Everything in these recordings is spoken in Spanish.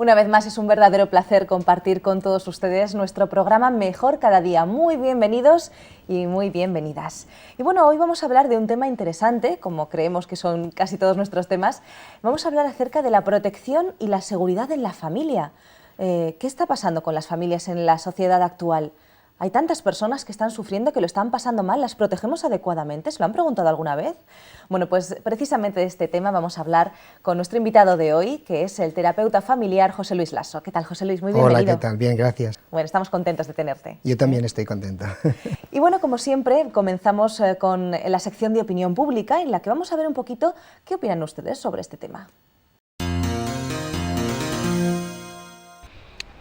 Una vez más es un verdadero placer compartir con todos ustedes nuestro programa Mejor Cada Día. Muy bienvenidos y muy bienvenidas. Y bueno, hoy vamos a hablar de un tema interesante, como creemos que son casi todos nuestros temas. Vamos a hablar acerca de la protección y la seguridad en la familia. ¿Qué está pasando con las familias en la sociedad actual? Hay tantas personas que están sufriendo, que lo están pasando mal. ¿Las protegemos adecuadamente? ¿Se lo han preguntado alguna vez? Bueno, pues precisamente de este tema vamos a hablar con nuestro invitado de hoy, que es el terapeuta familiar José Luis Lasso. ¿Qué tal, José Luis? Muy bienvenido. Hola, ¿qué tal? Bien, gracias. Bueno, estamos contentos de tenerte. Yo también estoy contenta. Y bueno, como siempre, comenzamos con la sección de opinión pública, en la que vamos a ver un poquito qué opinan ustedes sobre este tema.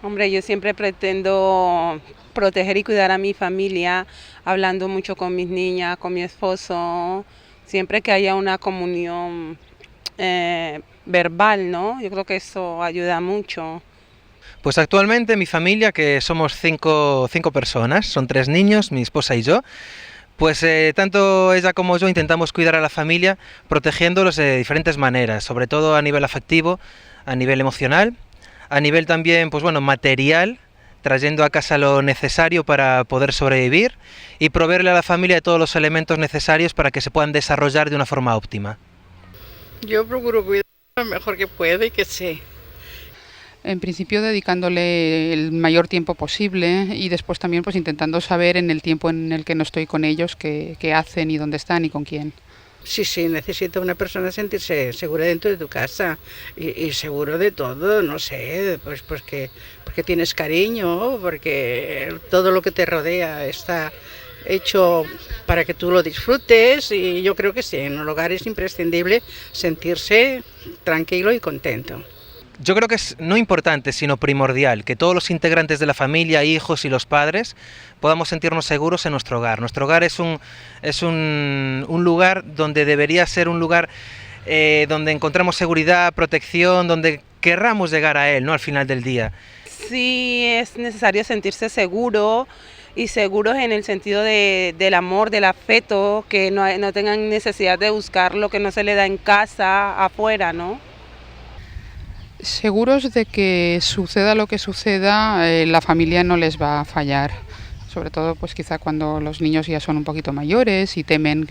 Hombre, yo siempre pretendo proteger y cuidar a mi familia, hablando mucho con mis niñas, con mi esposo, siempre que haya una comunión verbal, ¿no? Yo creo que eso ayuda mucho. Pues actualmente mi familia, que somos cinco personas, son 3 niños, mi esposa y yo, pues tanto ella como yo intentamos cuidar a la familia protegiéndolos de diferentes maneras, sobre todo a nivel afectivo, a nivel emocional, a nivel también, pues bueno, material, trayendo a casa lo necesario para poder sobrevivir y proveerle a la familia de todos los elementos necesarios para que se puedan desarrollar de una forma óptima. Yo procuro cuidar lo mejor que puedo y que sé. En principio dedicándole el mayor tiempo posible y después también pues intentando saber en el tiempo en el que no estoy con ellos qué hacen y dónde están y con quién. Sí, necesita una persona sentirse segura dentro de tu casa y seguro de todo, no sé, pues porque tienes cariño, porque todo lo que te rodea está hecho para que tú lo disfrutes y yo creo que sí, en un hogar es imprescindible sentirse tranquilo y contento. Yo creo que es no importante, sino primordial, que todos los integrantes de la familia, hijos y los padres, podamos sentirnos seguros en nuestro hogar. Nuestro hogar es un lugar donde debería ser un lugar donde encontramos seguridad, protección, donde querramos llegar a él, ¿no? Al final del día. Sí, es necesario sentirse seguro y seguros en el sentido del amor, del afecto, que no tengan necesidad de buscar lo que no se le da en casa, afuera, ¿no? Seguros de que suceda lo que suceda, la familia no les va a fallar. Sobre todo pues quizá cuando los niños ya son un poquito mayores y temen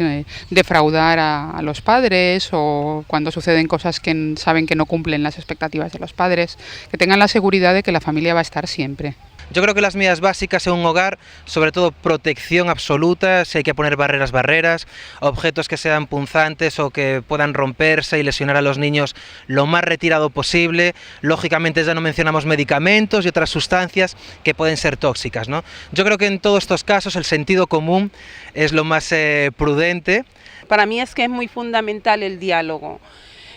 defraudar a los padres, o cuando suceden cosas que saben que no cumplen las expectativas de los padres, que tengan la seguridad de que la familia va a estar siempre. Yo creo que las medidas básicas en un hogar, sobre todo protección absoluta, si hay que poner barreras, objetos que sean punzantes o que puedan romperse y lesionar a los niños lo más retirado posible. Lógicamente ya no mencionamos medicamentos y otras sustancias que pueden ser tóxicas, ¿no? Yo creo que en todos estos casos el sentido común es lo más prudente. Para mí es que es muy fundamental el diálogo.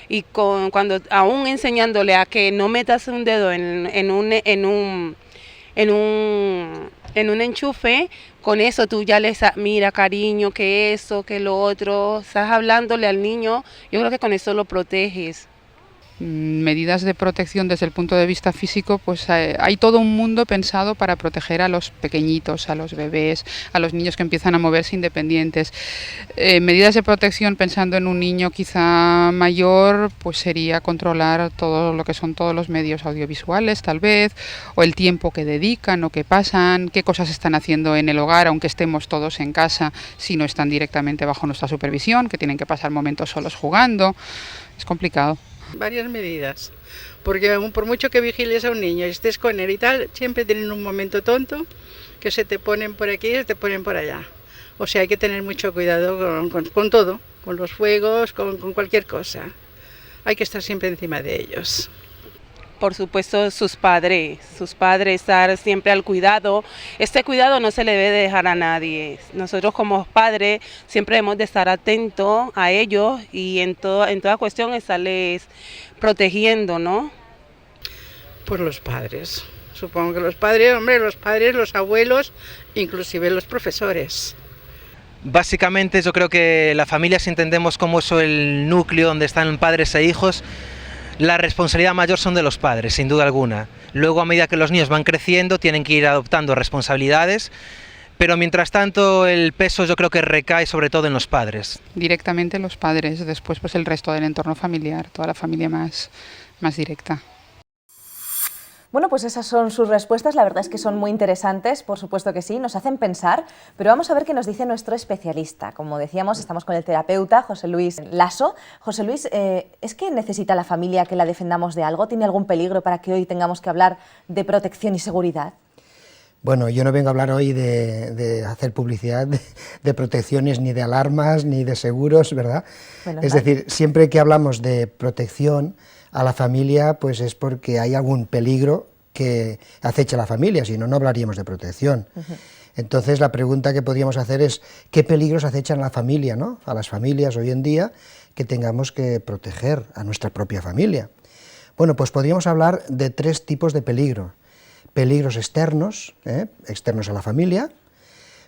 Y cuando aún enseñándole a que no metas un dedo en un enchufe, con eso tú ya les mira cariño, que eso, que lo otro, estás hablándole al niño, yo creo que con eso lo proteges. Medidas de protección desde el punto de vista físico, pues hay todo un mundo pensado para proteger a los pequeñitos, a los bebés, a los niños que empiezan a moverse independientes. Medidas de protección pensando en un niño quizá mayor, pues sería controlar todo lo que son todos los medios audiovisuales tal vez, o el tiempo que dedican o que pasan, qué cosas están haciendo en el hogar, aunque estemos todos en casa, si no están directamente bajo nuestra supervisión, que tienen que pasar momentos solos jugando. Es complicado. Varias medidas, porque aún por mucho que vigiles a un niño y estés con él y tal, siempre tienen un momento tonto que se te ponen por aquí y se te ponen por allá. O sea, hay que tener mucho cuidado con todo, con los fuegos, con cualquier cosa. Hay que estar siempre encima de ellos. Por supuesto, sus padres, estar siempre al cuidado. Este cuidado no se le debe dejar a nadie. Nosotros como padres siempre hemos de estar atentos a ellos y en toda cuestión estarles protegiendo, ¿no? Por los padres. Supongo que los padres, los abuelos, inclusive los profesores. Básicamente yo creo que la familia, si entendemos como eso el núcleo donde están padres e hijos, la responsabilidad mayor son de los padres, sin duda alguna. Luego, a medida que los niños van creciendo, tienen que ir adoptando responsabilidades, pero mientras tanto el peso yo creo que recae sobre todo en los padres. Directamente los padres, después pues el resto del entorno familiar, toda la familia más directa. Bueno, pues esas son sus respuestas, la verdad es que son muy interesantes, por supuesto que sí, nos hacen pensar, pero vamos a ver qué nos dice nuestro especialista. Como decíamos, estamos con el terapeuta José Luis Lasso. José Luis, ¿es que necesita la familia que la defendamos de algo? ¿Tiene algún peligro para que hoy tengamos que hablar de protección y seguridad? Bueno, yo no vengo a hablar hoy de hacer publicidad de protecciones, ni de alarmas, ni de seguros, ¿verdad? Es decir, siempre que hablamos de protección a la familia, pues es porque hay algún peligro que acecha a la familia, si no, no hablaríamos de protección. Entonces, la pregunta que podríamos hacer es, ¿qué peligros acechan a la familia, ¿no? A las familias hoy en día que tengamos que proteger a nuestra propia familia? Bueno, pues podríamos hablar de 3 tipos de peligro. Peligros externos, externos a la familia,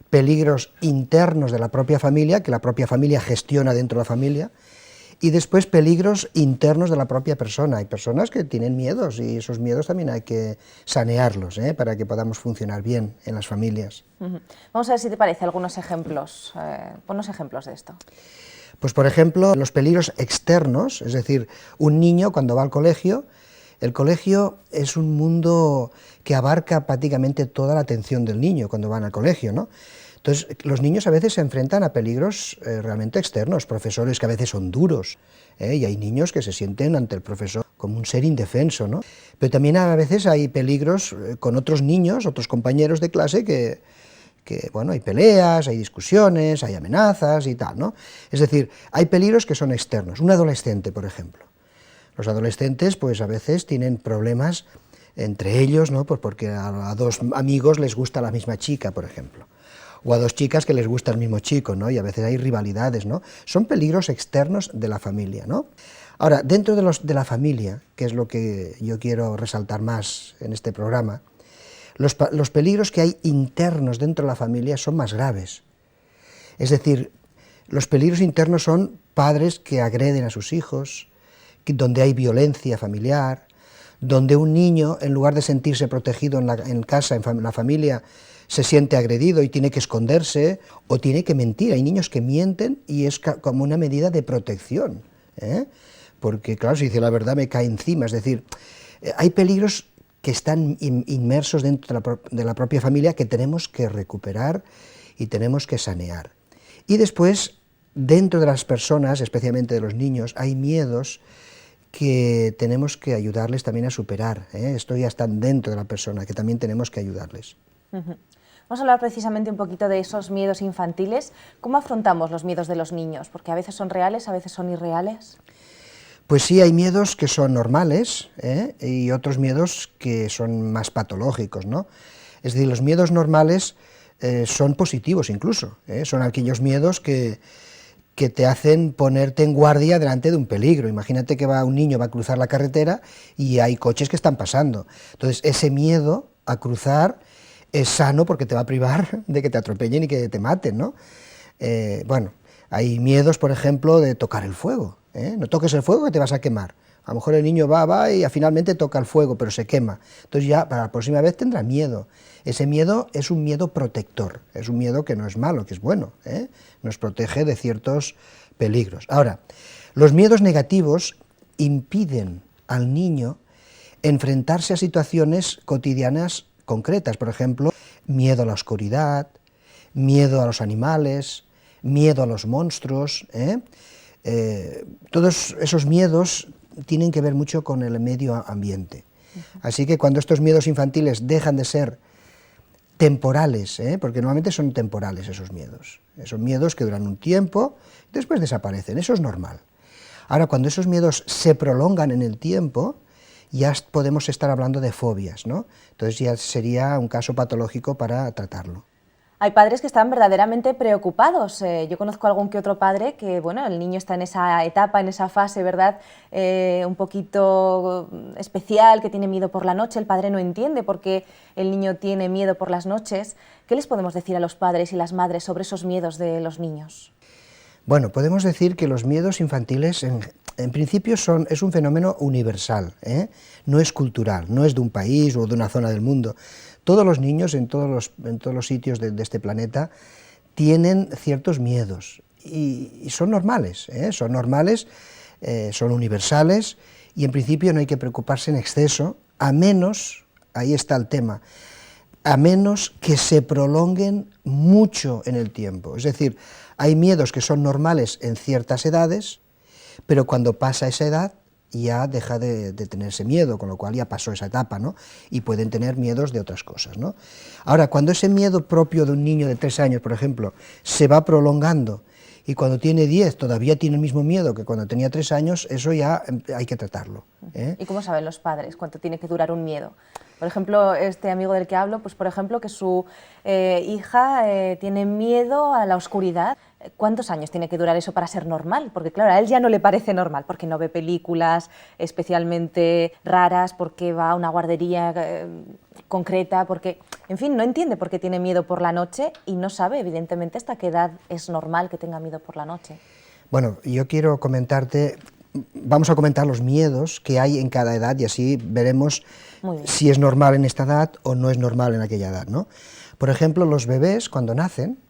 peligros internos de la propia familia, que la propia familia gestiona dentro de la familia, y después peligros internos de la propia persona. Hay personas que tienen miedos y esos miedos también hay que sanearlos para que podamos funcionar bien en las familias. Vamos a ver si te parece algunos ejemplos. Ponnos ejemplos de esto. Pues por ejemplo, los peligros externos, es decir, un niño cuando va al colegio, el colegio es un mundo que abarca prácticamente toda la atención del niño cuando van al colegio, ¿no? Entonces, los niños a veces se enfrentan a peligros realmente externos, profesores que a veces son duros, y hay niños que se sienten ante el profesor como un ser indefenso, ¿no? Pero también a veces hay peligros con otros niños, otros compañeros de clase que bueno, hay peleas, hay discusiones, hay amenazas y tal, ¿no? Es decir, hay peligros que son externos. Un adolescente, por ejemplo. Los adolescentes, pues a veces tienen problemas entre ellos, ¿no? Pues porque a 2 amigos les gusta la misma chica, por ejemplo, o a 2 chicas que les gusta el mismo chico, ¿no? Y a veces hay rivalidades, ¿no? Son peligros externos de la familia, ¿no? Ahora, dentro de la familia, que es lo que yo quiero resaltar más en este programa, los peligros que hay internos dentro de la familia son más graves. Es decir, los peligros internos son padres que agreden a sus hijos, donde hay violencia familiar, donde un niño, en lugar de sentirse protegido en casa, en la familia, se siente agredido y tiene que esconderse o tiene que mentir. Hay niños que mienten y es como una medida de protección, porque claro, si dice la verdad me cae encima. Es decir, hay peligros que están inmersos dentro de la propia familia que tenemos que recuperar y tenemos que sanear. Y después, dentro de las personas, especialmente de los niños, hay miedos que tenemos que ayudarles también a superar. Esto ya está dentro de la persona, que también tenemos que ayudarles. Vamos a hablar precisamente un poquito de esos miedos infantiles. ¿Cómo afrontamos los miedos de los niños? Porque a veces son reales, a veces son irreales. Pues sí, hay miedos que son normales y otros miedos que son más patológicos, ¿no? Es decir, los miedos normales son positivos incluso, son aquellos miedos que te hacen ponerte en guardia delante de un peligro. Imagínate que un niño va a cruzar la carretera y hay coches que están pasando. Entonces, ese miedo a cruzar es sano porque te va a privar de que te atropellen y que te maten, ¿no? Bueno, hay miedos, por ejemplo, de tocar el fuego. No toques el fuego que te vas a quemar. A lo mejor el niño va y finalmente toca el fuego, pero se quema. Entonces ya para la próxima vez tendrá miedo. Ese miedo es un miedo protector, es un miedo que no es malo, que es bueno, nos protege de ciertos peligros. Ahora, los miedos negativos impiden al niño enfrentarse a situaciones cotidianas concretas, por ejemplo, miedo a la oscuridad, miedo a los animales, miedo a los monstruos. Todos esos miedos tienen que ver mucho con el medio ambiente. Así que cuando estos miedos infantiles dejan de ser temporales, porque normalmente son temporales esos miedos que duran un tiempo, después desaparecen, eso es normal. Ahora, cuando esos miedos se prolongan en el tiempo, ya podemos estar hablando de fobias, ¿no? Entonces ya sería un caso patológico para tratarlo. Hay padres que están verdaderamente preocupados. Yo conozco algún que otro padre que, bueno, el niño está en esa etapa, en esa fase, ¿verdad?, un poquito especial, que tiene miedo por la noche. El padre no entiende por qué el niño tiene miedo por las noches. ¿Qué les podemos decir a los padres y las madres sobre esos miedos de los niños? Bueno, podemos decir que los miedos infantiles en principio es un fenómeno universal, no es cultural, no es de un país o de una zona del mundo. Todos los niños en todos los sitios de este planeta tienen ciertos miedos y son normales, son universales y en principio no hay que preocuparse en exceso, a menos ahí está el tema, a menos que se prolonguen mucho en el tiempo. Es decir, hay miedos que son normales en ciertas edades, pero cuando pasa esa edad ya deja de tenerse miedo, con lo cual ya pasó esa etapa, ¿no? Y pueden tener miedos de otras cosas, ¿no? Ahora, cuando ese miedo propio de un niño de 3 años, por ejemplo, se va prolongando y cuando tiene 10 todavía tiene el mismo miedo que cuando tenía 3 años, eso ya hay que tratarlo, ¿eh? ¿Y cómo saben los padres cuánto tiene que durar un miedo? Por ejemplo, este amigo del que hablo, pues por ejemplo, que su hija tiene miedo a la oscuridad. ¿Cuántos años tiene que durar eso para ser normal? Porque claro, a él ya no le parece normal, porque no ve películas especialmente raras, porque va a una guardería concreta, porque, en fin, no entiende por qué tiene miedo por la noche y no sabe, evidentemente, hasta qué edad es normal que tenga miedo por la noche. Bueno, yo quiero comentarte, vamos a comentar los miedos que hay en cada edad y así veremos si es normal en esta edad o no es normal en aquella edad, ¿no? Por ejemplo, los bebés cuando nacen,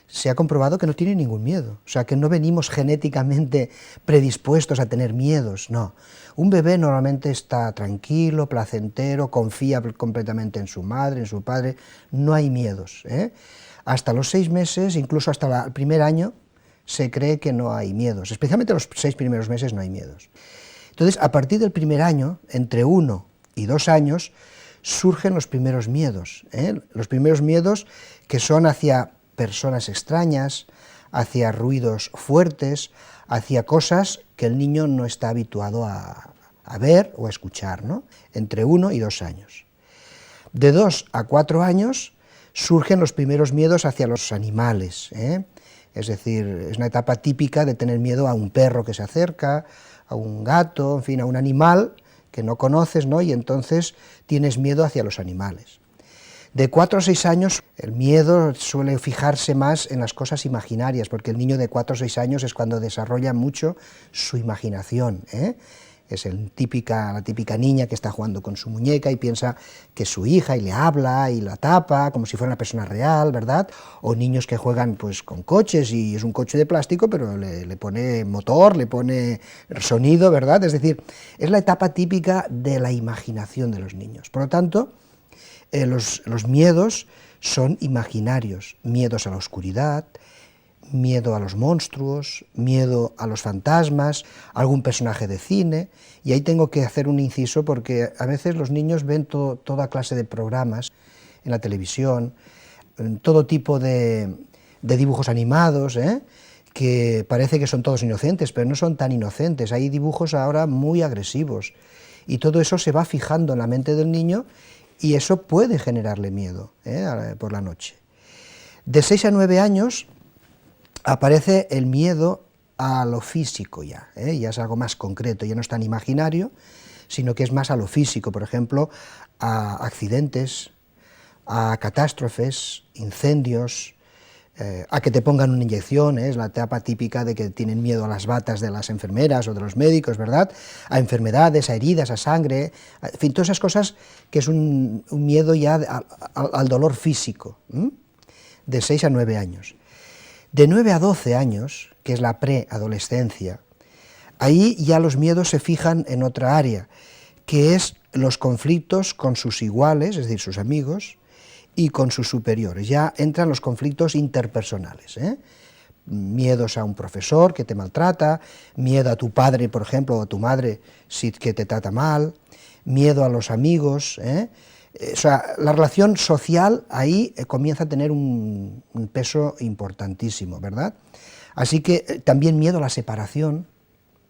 se ha comprobado que no tienen ningún miedo, o sea, que no venimos genéticamente predispuestos a tener miedos, no. Un bebé normalmente está tranquilo, placentero, confía completamente en su madre, en su padre, no hay miedos, ¿eh? Hasta los 6 meses, incluso hasta el primer año, se cree que no hay miedos, especialmente los 6 primeros meses no hay miedos. Entonces, a partir del primer año, entre 1 y 2 años, surgen los primeros miedos, los primeros miedos que son hacia personas extrañas, hacia ruidos fuertes, hacia cosas que el niño no está habituado a ver o a escuchar, ¿no? Entre 1 y 2 años. De 2 a 4 años surgen los primeros miedos hacia los animales, es decir, es una etapa típica de tener miedo a un perro que se acerca, a un gato, en fin, a un animal que no conoces, ¿no? Y entonces tienes miedo hacia los animales. De 4 a 6 años el miedo suele fijarse más en las cosas imaginarias, porque el niño de 4 a 6 años es cuando desarrolla mucho su imaginación, Es la típica niña que está jugando con su muñeca y piensa que es su hija y le habla y la tapa como si fuera una persona real, ¿verdad? O niños que juegan pues con coches y es un coche de plástico, pero le pone motor, le pone sonido, ¿verdad? Es decir, es la etapa típica de la imaginación de los niños. Por lo tanto, los miedos son imaginarios, miedos a la oscuridad, miedo a los monstruos, miedo a los fantasmas, a algún personaje de cine, y ahí tengo que hacer un inciso porque a veces los niños ven toda clase de programas en la televisión, todo tipo de dibujos animados, que parece que son todos inocentes, pero no son tan inocentes, hay dibujos ahora muy agresivos, y todo eso se va fijando en la mente del niño, y eso puede generarle miedo por la noche. De 6 a 9 años aparece el miedo a lo físico ya es algo más concreto, ya no es tan imaginario, sino que es más a lo físico, por ejemplo, a accidentes, a catástrofes, incendios, a que te pongan una inyección, es la etapa típica de que tienen miedo a las batas de las enfermeras o de los médicos, ¿verdad? A enfermedades, a heridas, a sangre, en fin, todas esas cosas que es un miedo ya al dolor físico, de 6 a 9 años. De 9 a 12 años, que es la preadolescencia, ahí ya los miedos se fijan en otra área, que es los conflictos con sus iguales, es decir, sus amigos, y con sus superiores. Ya entran los conflictos interpersonales, miedos a un profesor que te maltrata, miedo a tu padre, por ejemplo, o a tu madre que te trata mal, miedo a los amigos, O sea, la relación social ahí comienza a tener un peso importantísimo, ¿verdad? Así que también miedo a la separación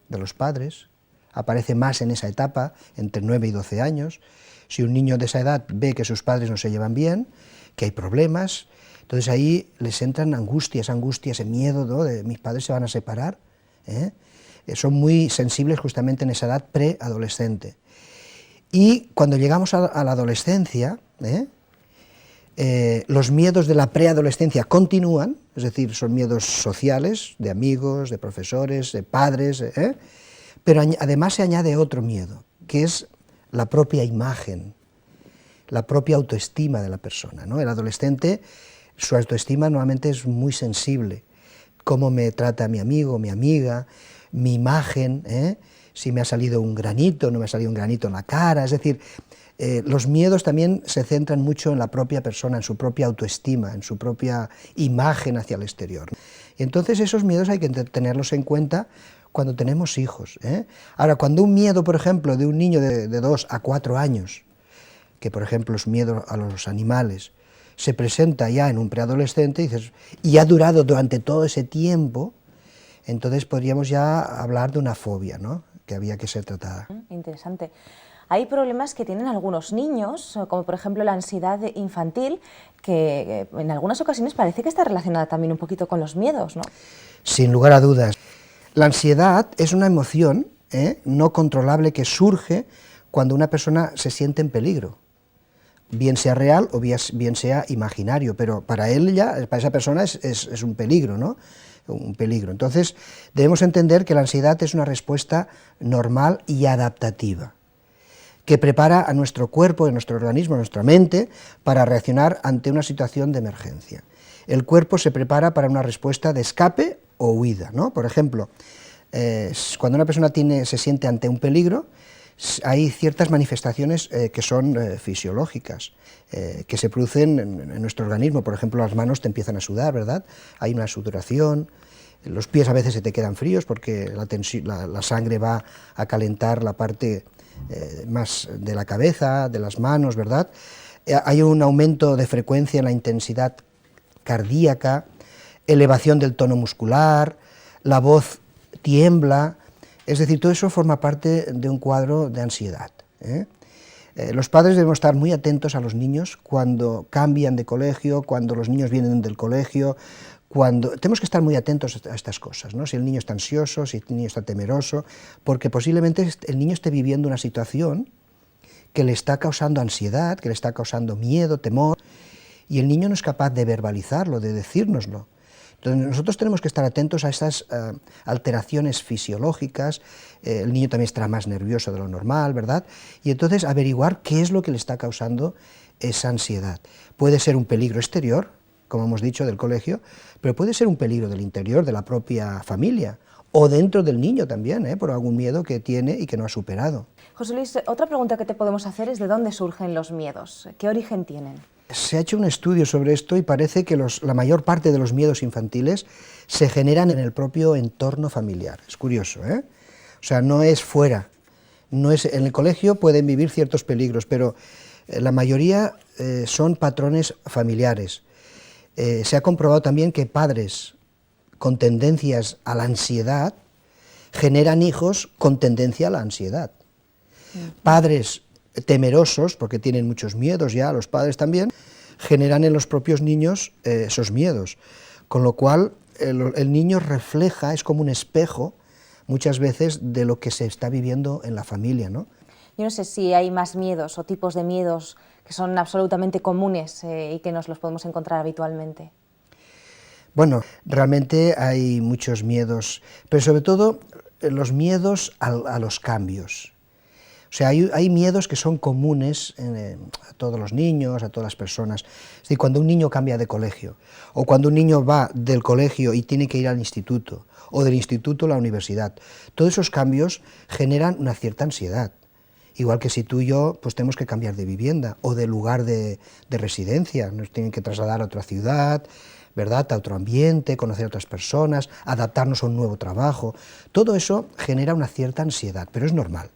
de los padres, aparece más en esa etapa, entre 9 y 12 años. Si un niño de esa edad ve que sus padres no se llevan bien, que hay problemas, entonces ahí les entran angustias, ese miedo, ¿no?, de mis padres se van a separar. Son muy sensibles justamente en esa edad preadolescente. Y cuando llegamos a la adolescencia, los miedos de la preadolescencia continúan, es decir, son miedos sociales, de amigos, de profesores, de padres, pero además se añade otro miedo, que es la propia imagen, la propia autoestima de la persona, ¿no? El adolescente, su autoestima normalmente es muy sensible, cómo me trata mi amigo, mi amiga, mi imagen, si me ha salido un granito, no me ha salido un granito en la cara, es decir, Los miedos también se centran mucho en la propia persona, en su propia autoestima, en su propia imagen hacia el exterior. Y entonces esos miedos hay que tenerlos en cuenta cuando tenemos hijos. Ahora, cuando un miedo, por ejemplo, de un niño de 2 a 4 años, que por ejemplo es miedo a los animales, se presenta ya en un preadolescente y ha durado durante todo ese tiempo, entonces podríamos ya hablar de una fobia, ¿no?, que había que ser tratada. Interesante. Hay problemas que tienen algunos niños, como por ejemplo la ansiedad infantil, que en algunas ocasiones parece que está relacionada también un poquito con los miedos, ¿no? Sin lugar a dudas. La ansiedad es una emoción no controlable que surge cuando una persona se siente en peligro, bien sea real o bien sea imaginario, pero para esa persona es un peligro, ¿no? Un peligro. Entonces, debemos entender que la ansiedad es una respuesta normal y adaptativa, que prepara a nuestro cuerpo, a nuestro organismo, a nuestra mente, para reaccionar ante una situación de emergencia. El cuerpo se prepara para una respuesta de escape o huida, ¿no? Por ejemplo, cuando una persona se siente ante un peligro, hay ciertas manifestaciones que son fisiológicas, que se producen en nuestro organismo. Por ejemplo, las manos te empiezan a sudar, ¿verdad? Hay una sudoración. Los pies a veces se te quedan fríos porque la sangre va a calentar la parte más de la cabeza, de las manos, ¿verdad? Hay un aumento de frecuencia en la intensidad cardíaca, elevación del tono muscular, la voz tiembla, es decir, todo eso forma parte de un cuadro de ansiedad. Los padres debemos estar muy atentos a los niños cuando cambian de colegio, cuando los niños vienen del colegio, tenemos que estar muy atentos a estas cosas, ¿no? Si el niño está ansioso, si el niño está temeroso, porque posiblemente el niño esté viviendo una situación que le está causando ansiedad, que le está causando miedo, temor, y el niño no es capaz de verbalizarlo, de decírnoslo. Entonces nosotros tenemos que estar atentos a estas alteraciones fisiológicas. El niño también estará más nervioso de lo normal, ¿verdad? Y entonces averiguar qué es lo que le está causando esa ansiedad. Puede ser un peligro exterior, como hemos dicho, del colegio, pero puede ser un peligro del interior, de la propia familia, o dentro del niño también, por algún miedo que tiene y que no ha superado. José Luis, otra pregunta que te podemos hacer es ¿de dónde surgen los miedos? ¿Qué origen tienen? Se ha hecho un estudio sobre esto y parece que la mayor parte de los miedos infantiles se generan en el propio entorno familiar. Es curioso, ¿eh? O sea, no es fuera. En el colegio pueden vivir ciertos peligros, pero la mayoría son patrones familiares. Se ha comprobado también que padres con tendencias a la ansiedad generan hijos con tendencia a la ansiedad. Padres temerosos, porque tienen muchos miedos ya, los padres también, generan en los propios niños esos miedos, con lo cual el niño refleja, es como un espejo, muchas veces, de lo que se está viviendo en la familia, ¿no? Yo no sé si hay más miedos o tipos de miedos que son absolutamente comunes y que nos los podemos encontrar habitualmente. Bueno, realmente hay muchos miedos, pero sobre todo los miedos a los cambios. O sea, hay miedos que son comunes a todos los niños, a todas las personas. Es decir, cuando un niño cambia de colegio, o cuando un niño va del colegio y tiene que ir al instituto, o del instituto a la universidad, todos esos cambios generan una cierta ansiedad. Igual que si tú y yo pues tenemos que cambiar de vivienda o de lugar de residencia, nos tienen que trasladar a otra ciudad, ¿verdad?, a otro ambiente, conocer a otras personas, adaptarnos a un nuevo trabajo. Todo eso genera una cierta ansiedad, pero es normal.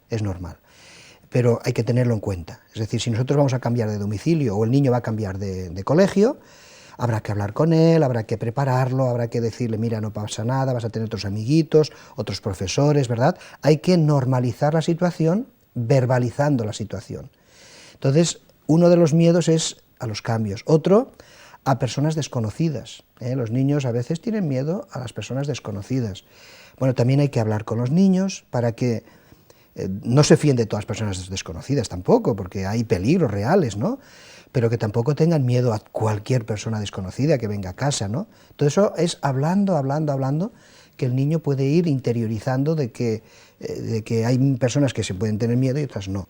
Es normal, pero hay que tenerlo en cuenta. Es decir, si nosotros vamos a cambiar de domicilio o el niño va a cambiar de colegio, habrá que hablar con él, habrá que prepararlo, habrá que decirle, mira, no pasa nada, vas a tener otros amiguitos, otros profesores, ¿verdad? Hay que normalizar la situación, verbalizando la situación. Entonces, uno de los miedos es a los cambios, otro a personas desconocidas. Los niños a veces tienen miedo a las personas desconocidas. Bueno, también hay que hablar con los niños para que no se fíen de todas las personas desconocidas tampoco, porque hay peligros reales, ¿no? Pero que tampoco tengan miedo a cualquier persona desconocida que venga a casa, ¿no? Todo eso es hablando, que el niño puede ir interiorizando de que hay personas que se pueden tener miedo y otras no.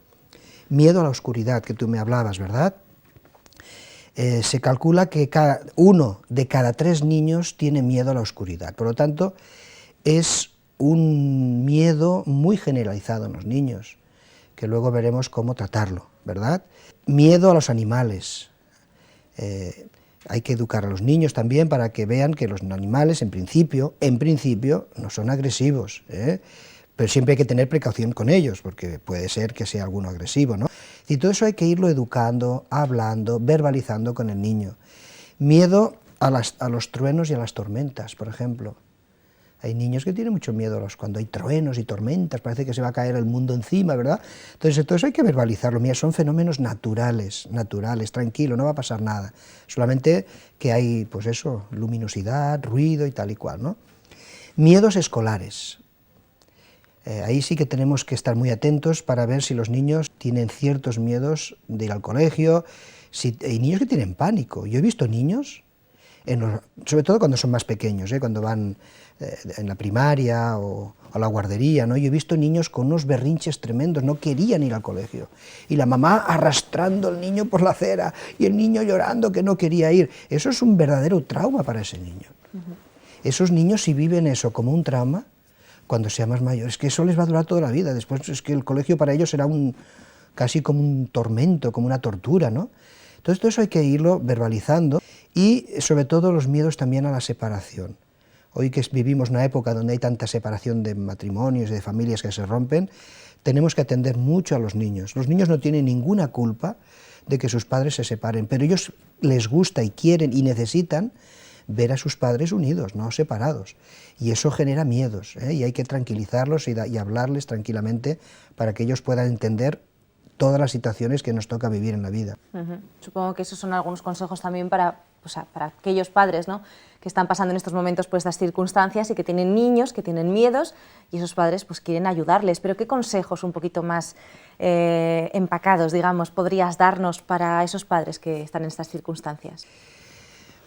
Miedo a la oscuridad, que tú me hablabas, ¿verdad? Se calcula que uno de cada 3 niños tiene miedo a la oscuridad, por lo tanto, es un miedo muy generalizado en los niños, que luego veremos cómo tratarlo, ¿verdad? Miedo a los animales. Hay que educar a los niños también para que vean que los animales, en principio, no son agresivos, pero siempre hay que tener precaución con ellos, porque puede ser que sea alguno agresivo, ¿no? Y todo eso hay que irlo educando, hablando, verbalizando con el niño. Miedo a los truenos y a las tormentas, por ejemplo. Hay niños que tienen mucho miedo cuando hay truenos y tormentas, parece que se va a caer el mundo encima, ¿verdad? Entonces todo eso hay que verbalizarlo. Mira, son fenómenos naturales, tranquilo, no va a pasar nada. Solamente que hay, pues eso, luminosidad, ruido y tal y cual, ¿no? Miedos escolares. Ahí sí que tenemos que estar muy atentos para ver si los niños tienen ciertos miedos de ir al colegio, si hay niños que tienen pánico. Yo he visto niños, sobre todo cuando son más pequeños, cuando van en la primaria o a la guardería, ¿no? Yo he visto niños con unos berrinches tremendos, no querían ir al colegio, y la mamá arrastrando al niño por la acera, y el niño llorando que no quería ir. Eso es un verdadero trauma para ese niño. Esos niños, si viven eso como un trauma, cuando sean más mayores, es que eso les va a durar toda la vida. Después es que el colegio para ellos será casi como un tormento, como una tortura, ¿no? Entonces todo eso hay que irlo verbalizando, y sobre todo los miedos también a la separación. Hoy que vivimos una época donde hay tanta separación de matrimonios y de familias que se rompen, tenemos que atender mucho a los niños. Los niños no tienen ninguna culpa de que sus padres se separen, pero ellos les gusta y quieren y necesitan ver a sus padres unidos, no separados. Y eso genera miedos, y hay que tranquilizarlos y hablarles tranquilamente para que ellos puedan entender todas las situaciones que nos toca vivir en la vida. Supongo que esos son algunos consejos también para aquellos padres, ¿no?, que están pasando en estos momentos por estas circunstancias y que tienen niños, que tienen miedos, y esos padres pues quieren ayudarles. Pero ¿qué consejos un poquito más empacados, digamos, podrías darnos para esos padres que están en estas circunstancias?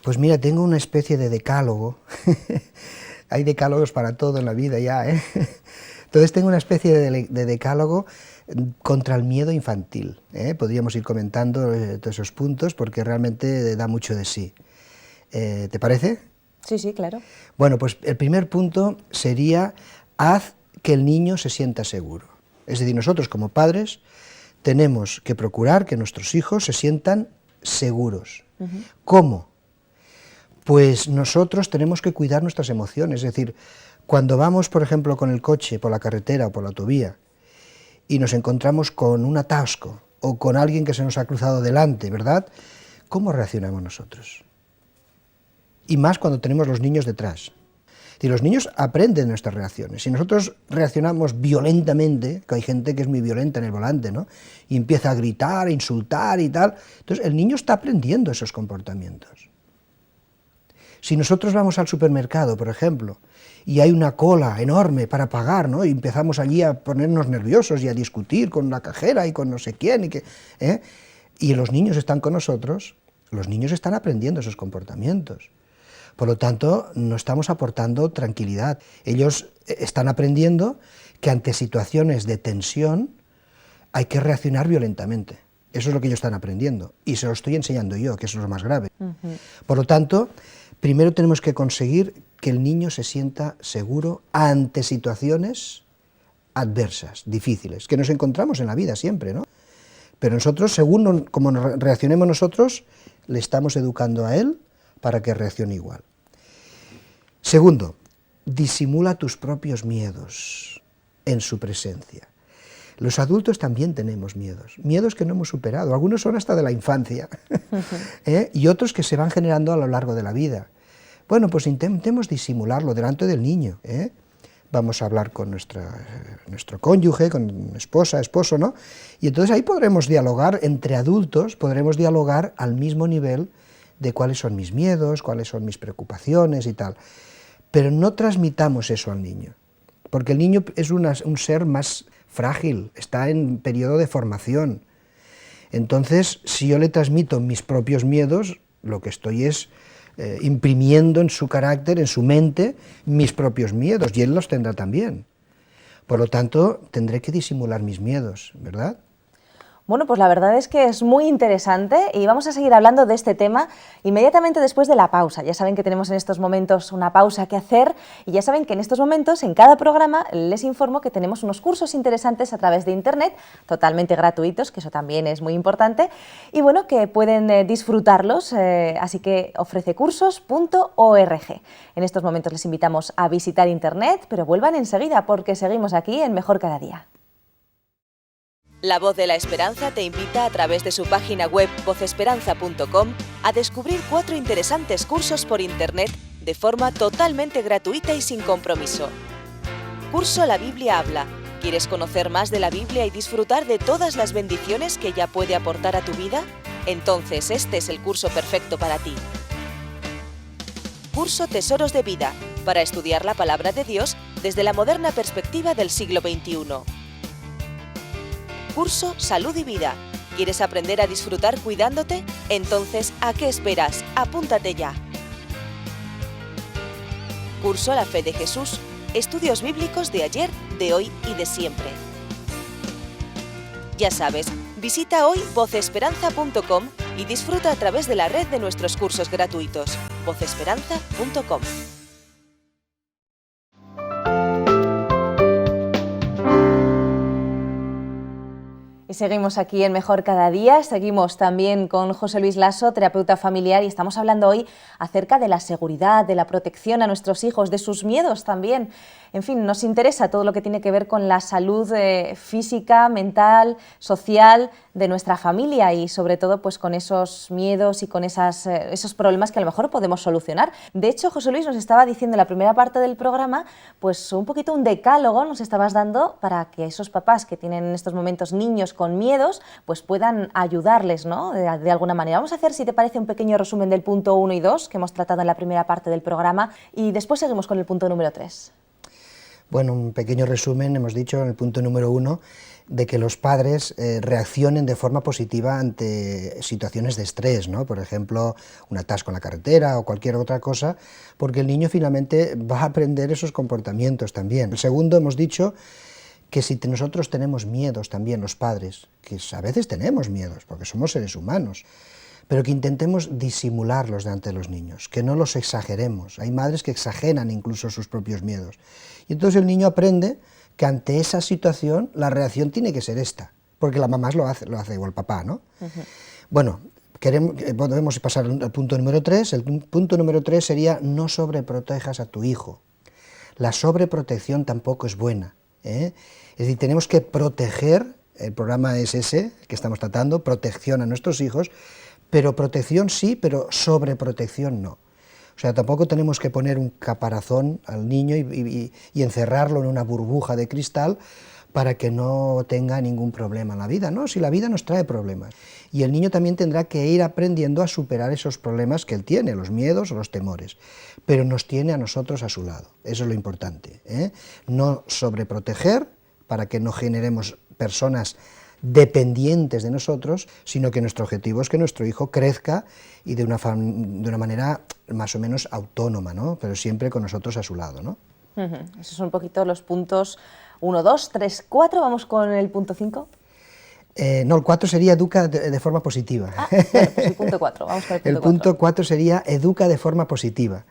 Pues mira, tengo una especie de decálogo. Hay decálogos para todo en la vida ya, ¿eh? Entonces tengo una especie de decálogo contra el miedo infantil, ¿eh? Podríamos ir comentando todos esos puntos porque realmente da mucho de sí. ¿Te parece? Sí, sí, claro. Bueno, pues el primer punto sería: haz que el niño se sienta seguro. Es decir, nosotros como padres tenemos que procurar que nuestros hijos se sientan seguros. ¿Cómo? Pues nosotros tenemos que cuidar nuestras emociones. Es decir, cuando vamos, por ejemplo, con el coche por la carretera o por la autovía y nos encontramos con un atasco o con alguien que se nos ha cruzado delante, ¿verdad? ¿Cómo reaccionamos nosotros? Y más cuando tenemos los niños detrás. Y los niños aprenden nuestras reacciones. Si nosotros reaccionamos violentamente, que hay gente que es muy violenta en el volante, ¿no?, y empieza a gritar, a insultar y tal, entonces el niño está aprendiendo esos comportamientos. Si nosotros vamos al supermercado, por ejemplo, y hay una cola enorme para pagar, ¿no?, y empezamos allí a ponernos nerviosos y a discutir con la cajera y con no sé quién, y los niños están con nosotros, los niños están aprendiendo esos comportamientos. Por lo tanto, no estamos aportando tranquilidad. Ellos están aprendiendo que ante situaciones de tensión hay que reaccionar violentamente. Eso es lo que ellos están aprendiendo, y se lo estoy enseñando yo, que eso es lo más grave. Por lo tanto, primero tenemos que conseguir que el niño se sienta seguro ante situaciones adversas, difíciles, que nos encontramos en la vida siempre, ¿no? Pero nosotros, según como reaccionemos nosotros, le estamos educando a él para que reaccione igual. Segundo, disimula tus propios miedos en su presencia. Los adultos también tenemos miedos que no hemos superado, algunos son hasta de la infancia, y otros que se van generando a lo largo de la vida. Bueno, pues intentemos disimularlo delante del niño, Vamos a hablar con nuestro cónyuge, con esposa, esposo, ¿no? Y entonces ahí podremos dialogar entre adultos, podremos dialogar al mismo nivel de cuáles son mis miedos, cuáles son mis preocupaciones y tal. Pero no transmitamos eso al niño, porque el niño es un ser más frágil, está en periodo de formación. Entonces, si yo le transmito mis propios miedos, lo que estoy es imprimiendo en su carácter, en su mente, mis propios miedos, y él los tendrá también. Por lo tanto, tendré que disimular mis miedos, ¿verdad? Bueno, pues la verdad es que es muy interesante y vamos a seguir hablando de este tema inmediatamente después de la pausa. Ya saben que tenemos en estos momentos una pausa que hacer y ya saben que en estos momentos, en cada programa, les informo que tenemos unos cursos interesantes a través de Internet, totalmente gratuitos, que eso también es muy importante, y bueno, que pueden disfrutarlos, así que ofrececursos.org. En estos momentos les invitamos a visitar Internet, pero vuelvan enseguida porque seguimos aquí en Mejor Cada Día. La Voz de la Esperanza te invita a través de su página web vozesperanza.com a descubrir 4 interesantes cursos por Internet de forma totalmente gratuita y sin compromiso. Curso La Biblia Habla. ¿Quieres conocer más de la Biblia y disfrutar de todas las bendiciones que ella puede aportar a tu vida? Entonces este es el curso perfecto para ti. Curso Tesoros de Vida, para estudiar la Palabra de Dios desde la moderna perspectiva del siglo XXI. Curso Salud y Vida. ¿Quieres aprender a disfrutar cuidándote? Entonces, ¿a qué esperas? Apúntate ya. Curso La Fe de Jesús. Estudios bíblicos de ayer, de hoy y de siempre. Ya sabes, visita hoy vozesperanza.com y disfruta a través de la red de nuestros cursos gratuitos. vozesperanza.com. Y seguimos aquí en Mejor Cada Día, seguimos también con José Luis Lasso, terapeuta familiar, y estamos hablando hoy acerca de la seguridad, de la protección a nuestros hijos, de sus miedos también. En fin, nos interesa todo lo que tiene que ver con la salud física, mental, social de nuestra familia y sobre todo pues con esos miedos y con esos problemas que a lo mejor podemos solucionar. De hecho, José Luis nos estaba diciendo en la primera parte del programa, pues un poquito un decálogo nos estabas dando para que esos papás que tienen en estos momentos niños con miedos, pues puedan ayudarles, ¿no? De alguna manera. Vamos a hacer, si te parece, un pequeño resumen del punto 1 y 2 que hemos tratado en la primera parte del programa y después seguimos con el punto número 3. Bueno, un pequeño resumen, hemos dicho en el punto número 1, de que los padres reaccionen de forma positiva ante situaciones de estrés, ¿no? Por ejemplo, un atasco en la carretera o cualquier otra cosa, porque el niño finalmente va a aprender esos comportamientos también. El segundo, hemos dicho que si nosotros tenemos miedos también, los padres, que a veces tenemos miedos, porque somos seres humanos, pero que intentemos disimularlos delante de los niños, que no los exageremos. Hay madres que exageran incluso sus propios miedos. Y entonces el niño aprende que ante esa situación la reacción tiene que ser esta, porque la mamá lo hace o el papá, ¿no? Bueno, podemos pasar al punto número 3. El punto número 3 sería no sobreprotejas a tu hijo. La sobreprotección tampoco es buena, ¿eh? Es decir, tenemos que proteger, el programa es ese que estamos tratando, protección a nuestros hijos, pero protección sí, pero sobreprotección no. O sea, tampoco tenemos que poner un caparazón al niño y encerrarlo en una burbuja de cristal para que no tenga ningún problema en la vida, ¿no? Si la vida nos trae problemas. Y el niño también tendrá que ir aprendiendo a superar esos problemas que él tiene, los miedos o los temores, pero nos tiene a nosotros a su lado, eso es lo importante, ¿eh? No sobreproteger para que no generemos personas dependientes de nosotros, sino que nuestro objetivo es que nuestro hijo crezca y de una manera más o menos autónoma, ¿no? Pero siempre con nosotros a su lado, ¿no? Esos son un poquito los puntos 1, 2, 3, 4, vamos con el punto 5. No, el 4 sería educa de forma positiva. Bueno, pues el punto 4, vamos con el punto 4. El punto 4 sería educa de forma positiva.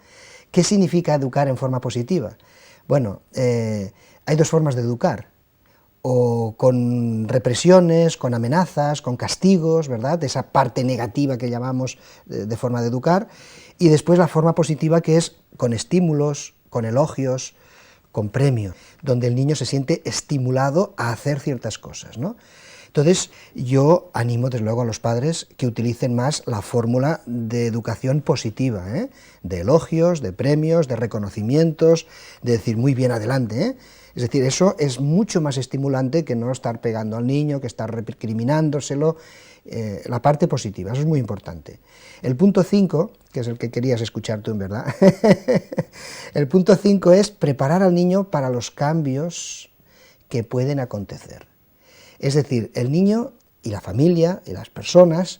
¿Qué significa educar en forma positiva? Bueno, hay dos formas de educar. O con represiones, con amenazas, con castigos, ¿verdad? De esa parte negativa que llamamos de forma de educar, y después la forma positiva que es con estímulos, con elogios, con premios, donde el niño se siente estimulado a hacer ciertas cosas, ¿no? Entonces, yo animo desde luego a los padres que utilicen más la fórmula de educación positiva, ¿eh? De elogios, de premios, de reconocimientos, de decir muy bien adelante, ¿eh? Es decir, eso es mucho más estimulante que no estar pegando al niño, que estar recriminándoselo, la parte positiva, eso es muy importante. El punto 5, que es el que querías escuchar tú en verdad, el punto 5 es preparar al niño para los cambios que pueden acontecer. Es decir, el niño y la familia y las personas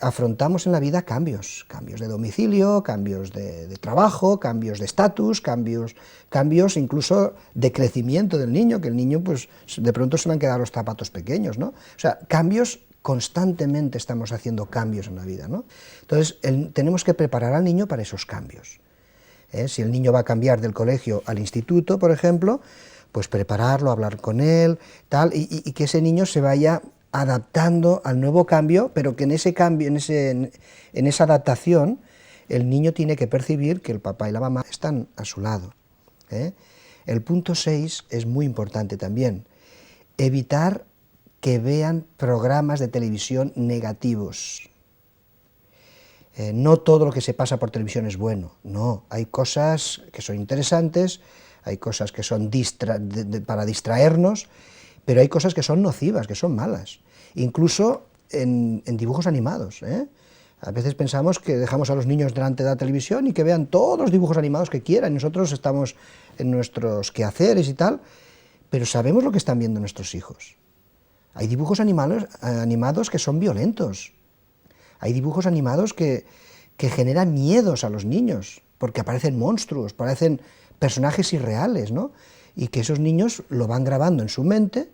afrontamos en la vida cambios de domicilio, cambios de trabajo, cambios de estatus, cambios incluso de crecimiento del niño, que el niño pues de pronto se le han quedado los zapatos pequeños, ¿no? O sea, cambios constantemente estamos haciendo cambios en la vida, ¿no? Entonces, tenemos que preparar al niño para esos cambios. Si el niño va a cambiar del colegio al instituto, por ejemplo, pues prepararlo, hablar con él, tal, y que ese niño se vaya adaptando al nuevo cambio, pero que en ese cambio, en esa adaptación, el niño tiene que percibir que el papá y la mamá están a su lado. El punto 6 es muy importante también, evitar que vean programas de televisión negativos. No todo lo que se pasa por televisión es bueno, no, hay cosas que son interesantes, hay cosas que son para distraernos, pero hay cosas que son nocivas, que son malas, incluso en dibujos animados. A veces pensamos que dejamos a los niños delante de la televisión y que vean todos los dibujos animados que quieran, y nosotros estamos en nuestros quehaceres y tal, pero sabemos lo que están viendo nuestros hijos. Hay dibujos animados que son violentos, hay dibujos animados que generan miedos a los niños, porque aparecen monstruos, aparecen personajes irreales, ¿no? Y que esos niños lo van grabando en su mente,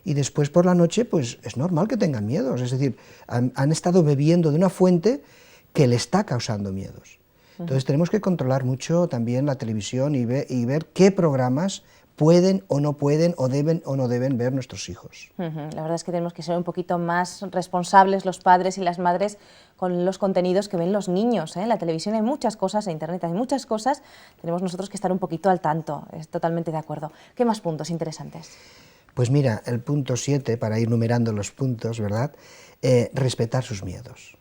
y después por la noche pues es normal que tengan miedos, es decir, han estado bebiendo de una fuente que le está causando miedos. Entonces tenemos que controlar mucho también la televisión y ver qué programas pueden o no pueden, o deben o no deben ver nuestros hijos. La verdad es que tenemos que ser un poquito más responsables los padres y las madres con los contenidos que ven los niños. En la televisión hay muchas cosas, en internet hay muchas cosas, tenemos nosotros que estar un poquito al tanto, totalmente de acuerdo. ¿Qué más puntos interesantes? Pues mira, el punto 7, para ir numerando los puntos, ¿verdad? Respetar sus miedos.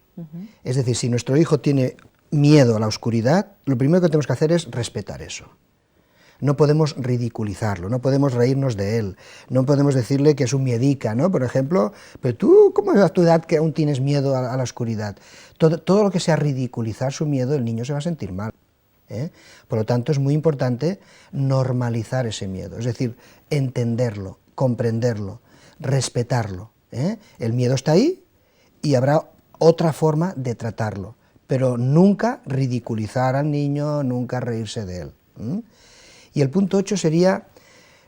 Es decir, si nuestro hijo tiene miedo a la oscuridad, lo primero que tenemos que hacer es respetar eso. No podemos ridiculizarlo, no podemos reírnos de él, no podemos decirle que es un miedica, ¿no? Por ejemplo, pero tú, ¿cómo es a tu edad que aún tienes miedo a la oscuridad? Todo lo que sea ridiculizar su miedo, el niño se va a sentir mal. Por lo tanto, es muy importante normalizar ese miedo, es decir, entenderlo, comprenderlo, respetarlo. El miedo está ahí y habrá otra forma de tratarlo, pero nunca ridiculizar al niño, nunca reírse de él. Y el punto 8 sería,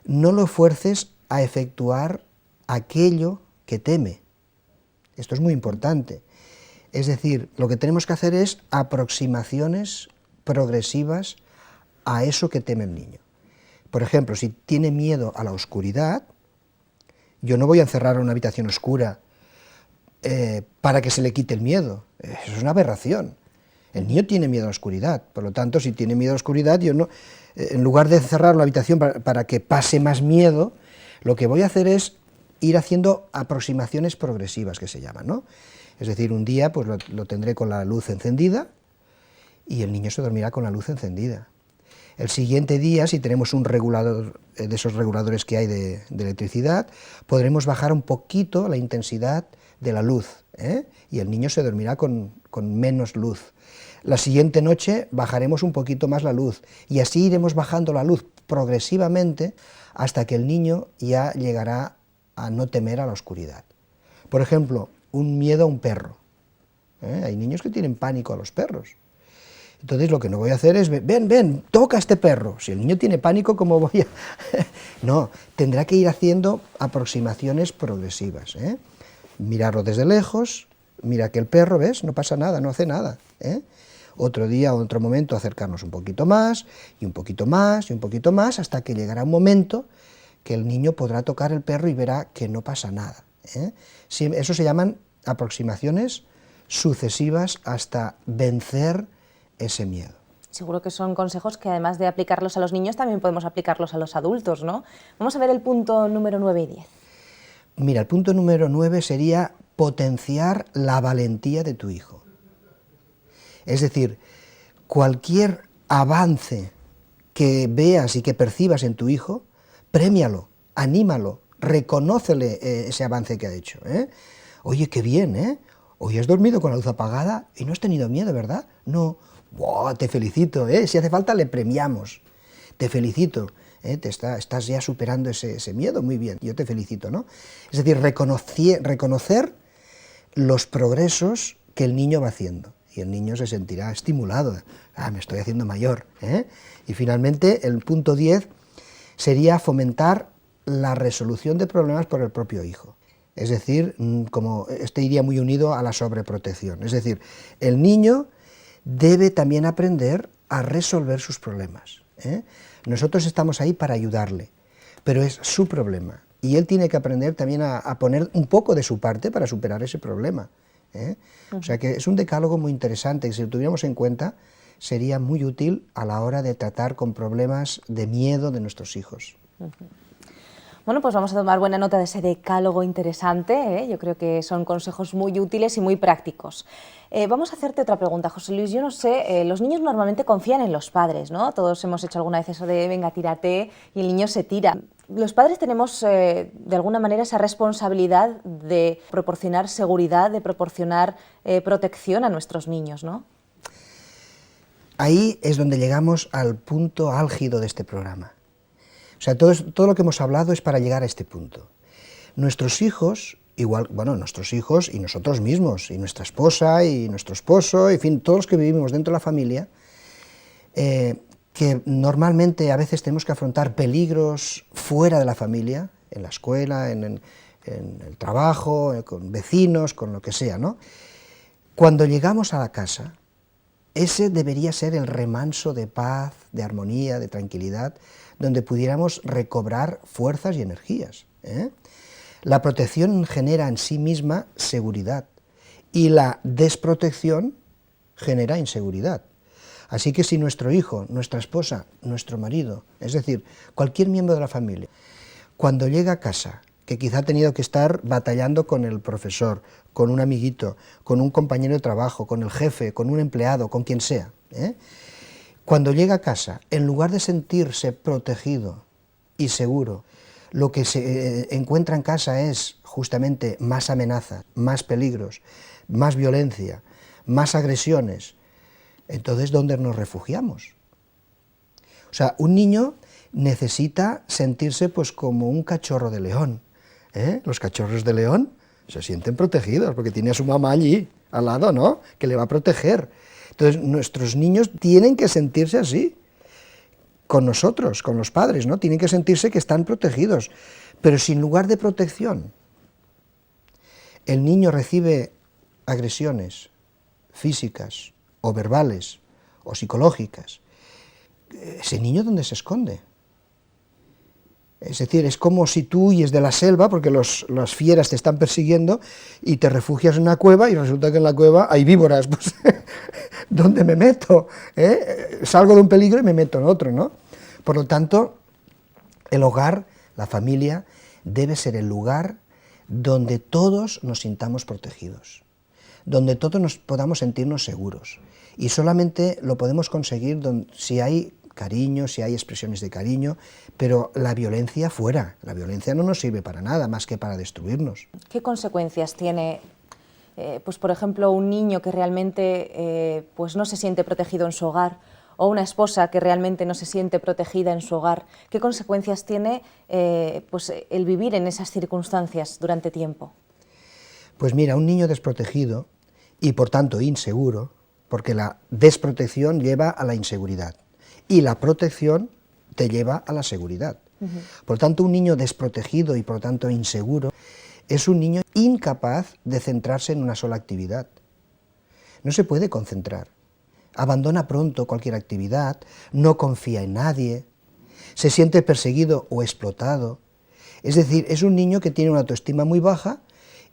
no lo fuerces a efectuar aquello que teme. Esto es muy importante. Es decir, lo que tenemos que hacer es aproximaciones progresivas a eso que teme el niño. Por ejemplo, si tiene miedo a la oscuridad, yo no voy a encerrar en una habitación oscura para que se le quite el miedo. Eso es una aberración. El niño tiene miedo a la oscuridad, por lo tanto, si tiene miedo a la oscuridad, yo no, en lugar de cerrar la habitación para que pase más miedo, lo que voy a hacer es ir haciendo aproximaciones progresivas, que se llaman, ¿no? Es decir, un día pues lo tendré con la luz encendida y el niño se dormirá con la luz encendida. El siguiente día, si tenemos un regulador, de esos reguladores que hay de electricidad, podremos bajar un poquito la intensidad de la luz, y el niño se dormirá con menos luz. La siguiente noche bajaremos un poquito más la luz y así iremos bajando la luz progresivamente hasta que el niño ya llegará a no temer a la oscuridad. Por ejemplo, un miedo a un perro. Hay niños que tienen pánico a los perros. Entonces lo que no voy a hacer es, ven, toca a este perro. Si el niño tiene pánico, ¿cómo voy a...? No, tendrá que ir haciendo aproximaciones progresivas. Mirarlo desde lejos, mira que el perro, ¿ves? No pasa nada, no hace nada. Otro día o otro momento acercarnos un poquito más, y un poquito más, y un poquito más, hasta que llegará un momento que el niño podrá tocar el perro y verá que no pasa nada. Sí, eso se llaman aproximaciones sucesivas hasta vencer ese miedo. Seguro que son consejos que además de aplicarlos a los niños también podemos aplicarlos a los adultos, ¿no? Vamos a ver el punto número 9 y 10. Mira, el punto número 9 sería potenciar la valentía de tu hijo. Es decir, cualquier avance que veas y que percibas en tu hijo, prémialo, anímalo, reconócele ese avance que ha hecho. Oye, qué bien, hoy has dormido con la luz apagada y no has tenido miedo, ¿verdad? No, wow, te felicito, si hace falta le premiamos, te felicito, estás ya superando ese miedo, muy bien, yo te felicito, ¿no? Es decir, reconocer los progresos que el niño va haciendo. Y el niño se sentirá estimulado, me estoy haciendo mayor. Y finalmente, el punto 10 sería fomentar la resolución de problemas por el propio hijo. Es decir, como este iría muy unido a la sobreprotección. Es decir, el niño debe también aprender a resolver sus problemas, ¿eh? Nosotros estamos ahí para ayudarle, pero es su problema. Y él tiene que aprender también a poner un poco de su parte para superar ese problema, ¿eh? O sea que es un decálogo muy interesante, que si lo tuviéramos en cuenta, sería muy útil a la hora de tratar con problemas de miedo de nuestros hijos. Bueno, pues vamos a tomar buena nota de ese decálogo interesante, ¿eh? Yo creo que son consejos muy útiles y muy prácticos. Vamos a hacerte otra pregunta, José Luis. Yo no sé, los niños normalmente confían en los padres, ¿no? Todos hemos hecho alguna vez eso de venga, tírate, y el niño se tira. Los padres tenemos de alguna manera esa responsabilidad de proporcionar seguridad, de proporcionar protección a nuestros niños, ¿no? Ahí es donde llegamos al punto álgido de este programa. O sea, todo lo que hemos hablado es para llegar a este punto. Nuestros hijos, igual, bueno, nuestros hijos y nosotros mismos, y nuestra esposa y nuestro esposo, en fin, todos los que vivimos dentro de la familia, que normalmente a veces tenemos que afrontar peligros fuera de la familia, en la escuela, en el trabajo, con vecinos, con lo que sea, ¿no? Cuando llegamos a la casa, ese debería ser el remanso de paz, de armonía, de tranquilidad, donde pudiéramos recobrar fuerzas y energías, ¿eh? La protección genera en sí misma seguridad y la desprotección genera inseguridad. Así que si nuestro hijo, nuestra esposa, nuestro marido, es decir, cualquier miembro de la familia, cuando llega a casa, que quizá ha tenido que estar batallando con el profesor, con un amiguito, con un compañero de trabajo, con el jefe, con un empleado, con quien sea, ¿eh? Cuando llega a casa, en lugar de sentirse protegido y seguro, lo que se encuentra en casa es justamente más amenazas, más peligros, más violencia, más agresiones. Entonces, ¿dónde nos refugiamos? O sea, un niño necesita sentirse pues como un cachorro de león, ¿eh? Los cachorros de león se sienten protegidos porque tiene a su mamá allí, al lado, ¿no?, que le va a proteger. Entonces, nuestros niños tienen que sentirse así, con nosotros, con los padres, ¿no? Tienen que sentirse que están protegidos, pero sin lugar de protección. El niño recibe agresiones físicas o verbales o psicológicas. ¿Ese niño dónde se esconde? Es decir, es como si tú huyes de la selva porque las fieras te están persiguiendo y te refugias en una cueva y resulta que en la cueva hay víboras. Pues, ¿dónde me meto? Salgo de un peligro y me meto en otro, ¿no? Por lo tanto, el hogar, la familia, debe ser el lugar donde todos nos sintamos protegidos, donde todos podamos sentirnos seguros. Y solamente lo podemos conseguir si hay cariño, si hay expresiones de cariño, pero la violencia fuera. La violencia no nos sirve para nada, más que para destruirnos. ¿Qué consecuencias tiene, pues por ejemplo, un niño que realmente pues no se siente protegido en su hogar, o una esposa que realmente no se siente protegida en su hogar? ¿Qué consecuencias tiene pues el vivir en esas circunstancias durante tiempo? Pues mira, un niño desprotegido y por tanto inseguro, porque la desprotección lleva a la inseguridad y la protección te lleva a la seguridad. Por lo tanto, un niño desprotegido y por lo tanto inseguro es un niño incapaz de centrarse en una sola actividad. No se puede concentrar. Abandona pronto cualquier actividad, no confía en nadie, se siente perseguido o explotado. Es decir, es un niño que tiene una autoestima muy baja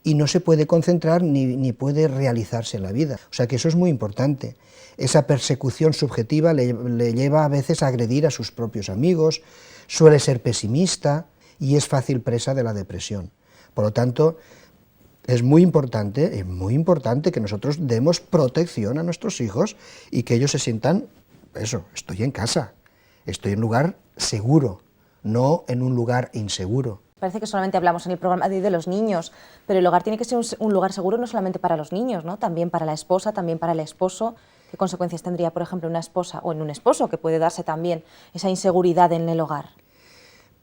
y no se puede concentrar ni puede realizarse en la vida. O sea que eso es muy importante. Esa persecución subjetiva le lleva a veces a agredir a sus propios amigos, suele ser pesimista y es fácil presa de la depresión. Por lo tanto, es muy importante que nosotros demos protección a nuestros hijos y que ellos se sientan, eso, estoy en casa, estoy en un lugar seguro, no en un lugar inseguro. Parece que solamente hablamos en el programa de los niños, pero el hogar tiene que ser un lugar seguro no solamente para los niños, ¿no? También para la esposa, también para el esposo. ¿Qué consecuencias tendría, por ejemplo, una esposa o en un esposo que puede darse también esa inseguridad en el hogar?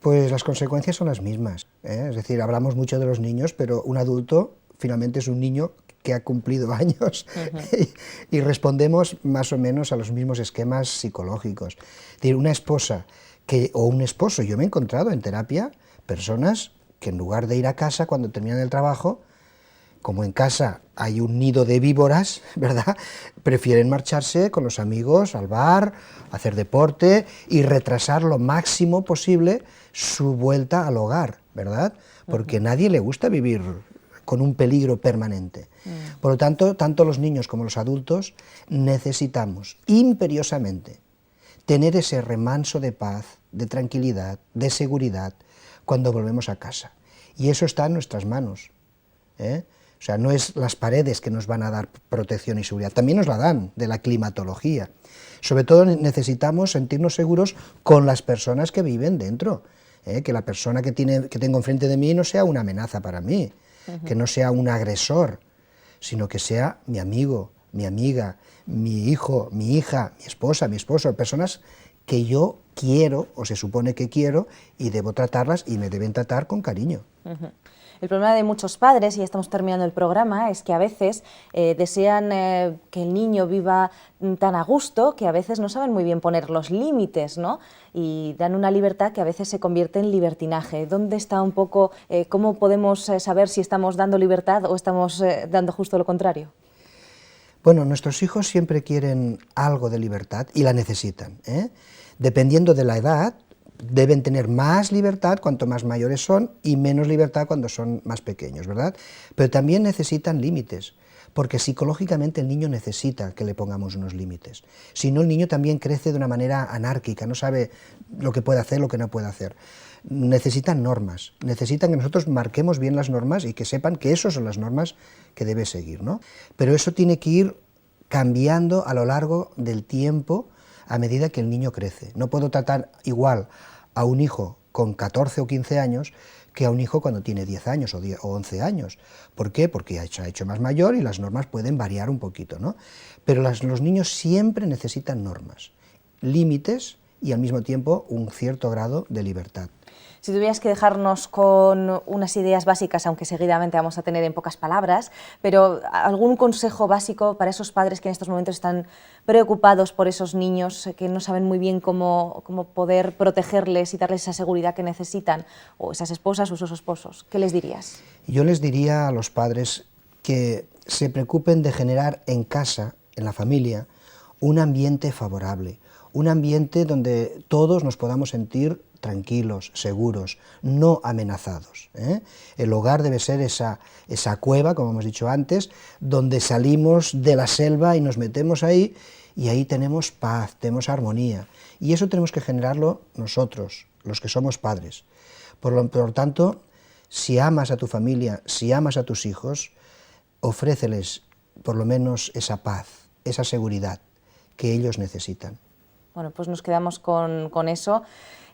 Pues las consecuencias son las mismas, ¿eh? Es decir, hablamos mucho de los niños, pero un adulto finalmente es un niño que ha cumplido años y respondemos más o menos a los mismos esquemas psicológicos. Es decir, una esposa o un esposo, yo me he encontrado en terapia personas que en lugar de ir a casa cuando terminan el trabajo, como en casa hay un nido de víboras, ¿verdad?, prefieren marcharse con los amigos al bar, hacer deporte y retrasar lo máximo posible su vuelta al hogar, ¿verdad?, porque a nadie le gusta vivir con un peligro permanente. Por lo tanto, tanto los niños como los adultos necesitamos imperiosamente tener ese remanso de paz, de tranquilidad, de seguridad cuando volvemos a casa. Y eso está en nuestras manos, ¿eh? O sea, no es las paredes que nos van a dar protección y seguridad, también nos la dan de la climatología. Sobre todo necesitamos sentirnos seguros con las personas que viven dentro, que la persona que tengo enfrente de mí no sea una amenaza para mí, que no sea un agresor, sino que sea mi amigo, mi amiga, mi hijo, mi hija, mi esposa, mi esposo, personas que yo quiero, o se supone que quiero, y debo tratarlas y me deben tratar con cariño. El problema de muchos padres, y ya estamos terminando el programa, es que a veces desean que el niño viva tan a gusto que a veces no saben muy bien poner los límites, ¿no? Y dan una libertad que a veces se convierte en libertinaje. ¿Dónde está un poco, cómo podemos saber si estamos dando libertad o estamos dando justo lo contrario? Bueno, nuestros hijos siempre quieren algo de libertad y la necesitan, ¿eh? Dependiendo de la edad, deben tener más libertad cuanto más mayores son y menos libertad cuando son más pequeños, ¿verdad? Pero también necesitan límites, porque psicológicamente el niño necesita que le pongamos unos límites. Si no, el niño también crece de una manera anárquica, no sabe lo que puede hacer, lo que no puede hacer. Necesitan normas, necesitan que nosotros marquemos bien las normas y que sepan que esas son las normas que debe seguir, ¿no? Pero eso tiene que ir cambiando a lo largo del tiempo a medida que el niño crece. No puedo tratar igual a un hijo con 14 o 15 años que a un hijo cuando tiene 10 años o 11 años. ¿Por qué? Porque se ha hecho más mayor y las normas pueden variar un poquito, ¿no? Pero los niños siempre necesitan normas, límites y al mismo tiempo un cierto grado de libertad. Si tuvieras que dejarnos con unas ideas básicas, aunque seguidamente vamos a tener en pocas palabras, pero algún consejo básico para esos padres que en estos momentos están preocupados por esos niños, que no saben muy bien cómo poder protegerles y darles esa seguridad que necesitan, o esas esposas o esos esposos, ¿qué les dirías? Yo les diría a los padres que se preocupen de generar en casa, en la familia, un ambiente favorable, un ambiente donde todos nos podamos sentir tranquilos, seguros, no amenazados, ¿eh? El hogar debe ser esa cueva, como hemos dicho antes, donde salimos de la selva y nos metemos ahí, y ahí tenemos paz, tenemos armonía, y eso tenemos que generarlo nosotros, los que somos padres. Por lo tanto, si amas a tu familia, si amas a tus hijos, ofréceles por lo menos esa paz, esa seguridad que ellos necesitan. Bueno, pues nos quedamos con eso.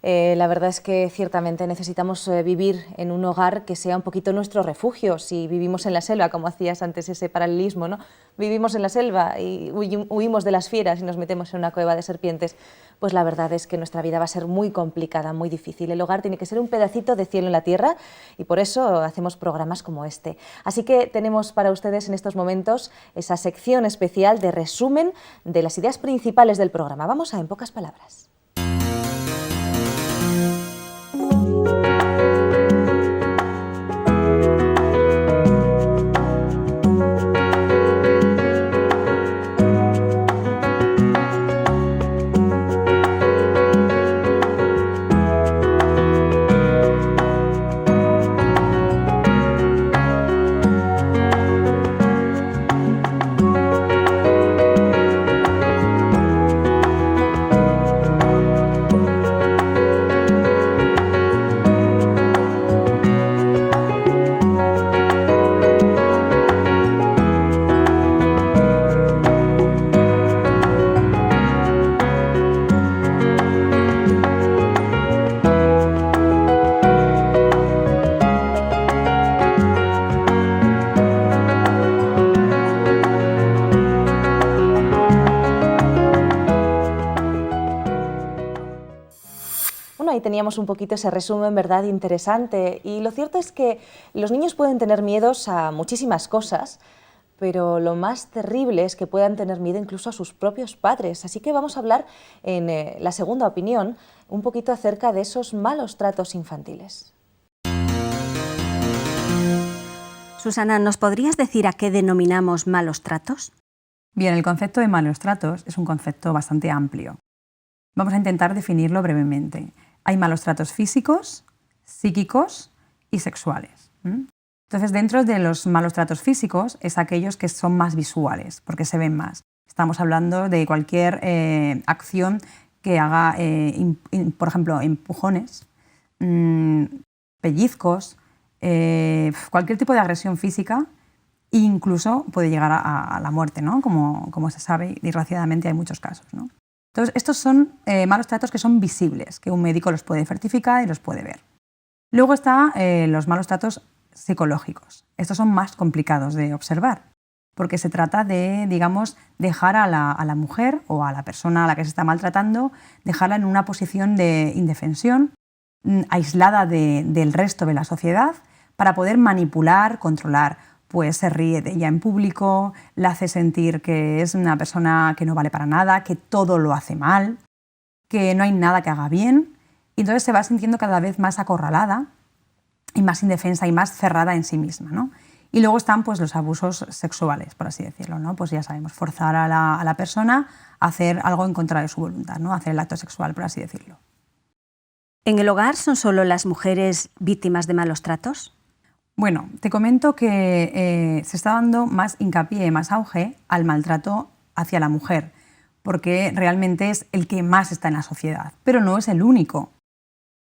La verdad es que ciertamente necesitamos vivir en un hogar que sea un poquito nuestro refugio. Si vivimos en la selva, como hacías antes ese paralelismo, ¿no? Vivimos en la selva y huimos de las fieras y nos metemos en una cueva de serpientes, pues la verdad es que nuestra vida va a ser muy complicada, muy difícil. El hogar tiene que ser un pedacito de cielo en la tierra y por eso hacemos programas como este. Así que tenemos para ustedes en estos momentos esa sección especial de resumen de las ideas principales del programa. Vamos a En pocas palabras. Ahí teníamos un poquito ese resumen, ¿verdad?, interesante. Y lo cierto es que los niños pueden tener miedos a muchísimas cosas, pero lo más terrible es que puedan tener miedo incluso a sus propios padres. Así que vamos a hablar en la segunda opinión un poquito acerca de esos malos tratos infantiles. Susana, ¿nos podrías decir a qué denominamos malos tratos? Bien, el concepto de malos tratos es un concepto bastante amplio. Vamos a intentar definirlo brevemente. Hay malos tratos físicos, psíquicos y sexuales. Entonces, dentro de los malos tratos físicos es aquellos que son más visuales, porque se ven más. Estamos hablando de cualquier acción que haga, por ejemplo, empujones, pellizcos, cualquier tipo de agresión física, e incluso puede llegar a la muerte, ¿no? Como se sabe, desgraciadamente hay muchos casos, ¿no? Entonces, estos son malos tratos que son visibles, que un médico los puede certificar y los puede ver. Luego están los malos tratos psicológicos. Estos son más complicados de observar, porque se trata de, digamos, dejar a la mujer o a la persona a la que se está maltratando, dejarla en una posición de indefensión, aislada del resto de la sociedad, para poder manipular, controlar. Pues se ríe de ella en público, la hace sentir que es una persona que no vale para nada, que todo lo hace mal, que no hay nada que haga bien, y entonces se va sintiendo cada vez más acorralada y más indefensa y más cerrada en sí misma, ¿no? Y luego están pues, los abusos sexuales, por así decirlo, ¿no? Pues ya sabemos, forzar a la persona a hacer algo en contra de su voluntad, ¿no? Hacer el acto sexual, por así decirlo. ¿En el hogar son solo las mujeres víctimas de malos tratos? Bueno, te comento que se está dando más hincapié, más auge al maltrato hacia la mujer, porque realmente es el que más está en la sociedad, pero no es el único.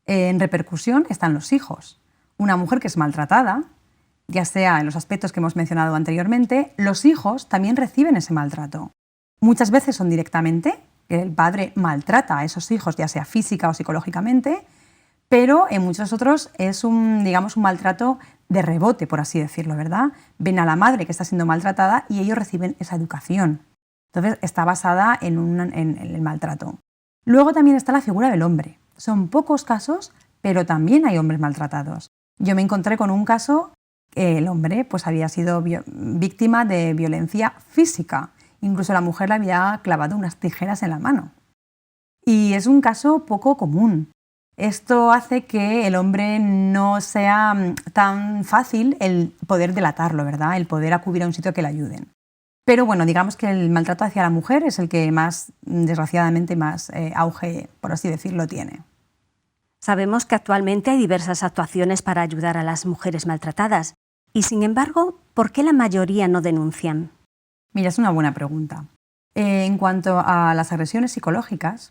En repercusión están los hijos. Una mujer que es maltratada, ya sea en los aspectos que hemos mencionado anteriormente, los hijos también reciben ese maltrato. Muchas veces son directamente, que el padre maltrata a esos hijos, ya sea física o psicológicamente, pero en muchos otros es un maltrato de rebote, por así decirlo, ¿verdad? Ven a la madre que está siendo maltratada y ellos reciben esa educación. Entonces está basada en el maltrato. Luego también está la figura del hombre. Son pocos casos, pero también hay hombres maltratados. Yo me encontré con un caso que el hombre pues, había sido víctima de violencia física. Incluso la mujer le había clavado unas tijeras en la mano. Y es un caso poco común. Esto hace que el hombre no sea tan fácil el poder delatarlo, ¿verdad? El poder acudir a un sitio que le ayuden. Pero bueno, digamos que el maltrato hacia la mujer es el que más, desgraciadamente, más auge, por así decirlo, tiene. Sabemos que actualmente hay diversas actuaciones para ayudar a las mujeres maltratadas y, sin embargo, ¿por qué la mayoría no denuncian? Mira, es una buena pregunta. En cuanto a las agresiones psicológicas,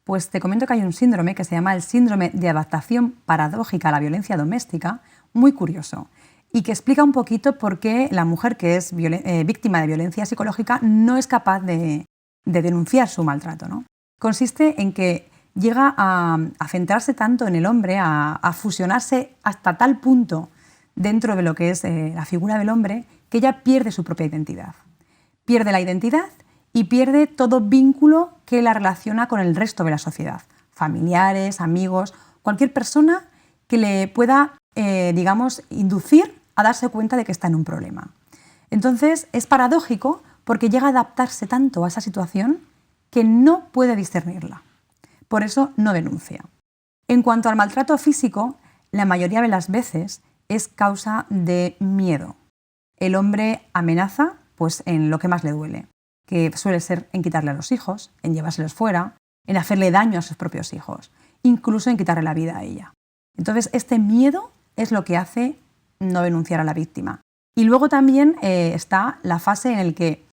pues te comento que hay un síndrome que se llama el síndrome de adaptación paradójica a la violencia doméstica, muy curioso, y que explica un poquito por qué la mujer que es víctima de violencia psicológica no es capaz de denunciar su maltrato, ¿no? Consiste en que llega a centrarse tanto en el hombre, a fusionarse hasta tal punto dentro de lo que es la figura del hombre, que ella pierde su propia identidad. Pierde la identidad y pierde todo vínculo que la relaciona con el resto de la sociedad, familiares, amigos, cualquier persona que le pueda, inducir a darse cuenta de que está en un problema. Entonces es paradójico porque llega a adaptarse tanto a esa situación que no puede discernirla. Por eso no denuncia. En cuanto al maltrato físico, la mayoría de las veces es causa de miedo. El hombre amenaza pues, en lo que más le duele, que suele ser en quitarle a los hijos, en llevárselos fuera, en hacerle daño a sus propios hijos, incluso en quitarle la vida a ella. Entonces, este miedo es lo que hace no denunciar a la víctima. Y luego también está la fase en la que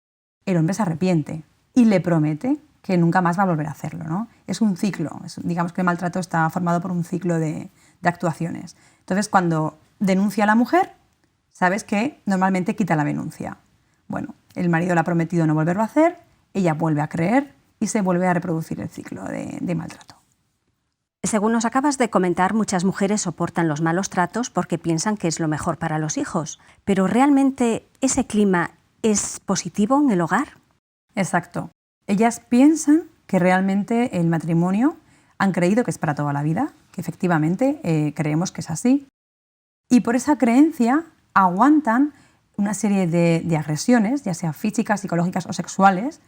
el hombre se arrepiente y le promete que nunca más va a volver a hacerlo, ¿no? Es un ciclo, digamos que el maltrato está formado por un ciclo de actuaciones. Entonces, cuando denuncia a la mujer, sabes que normalmente quita la denuncia. Bueno, el marido le ha prometido no volverlo a hacer, ella vuelve a creer y se vuelve a reproducir el ciclo de maltrato. Según nos acabas de comentar, muchas mujeres soportan los malos tratos porque piensan que es lo mejor para los hijos. ¿Pero realmente ese clima es positivo en el hogar? Exacto. Ellas piensan que realmente el matrimonio han creído que es para toda la vida, que efectivamente creemos que es así. Y por esa creencia aguantan una serie de agresiones, ya sea físicas, psicológicas o sexuales,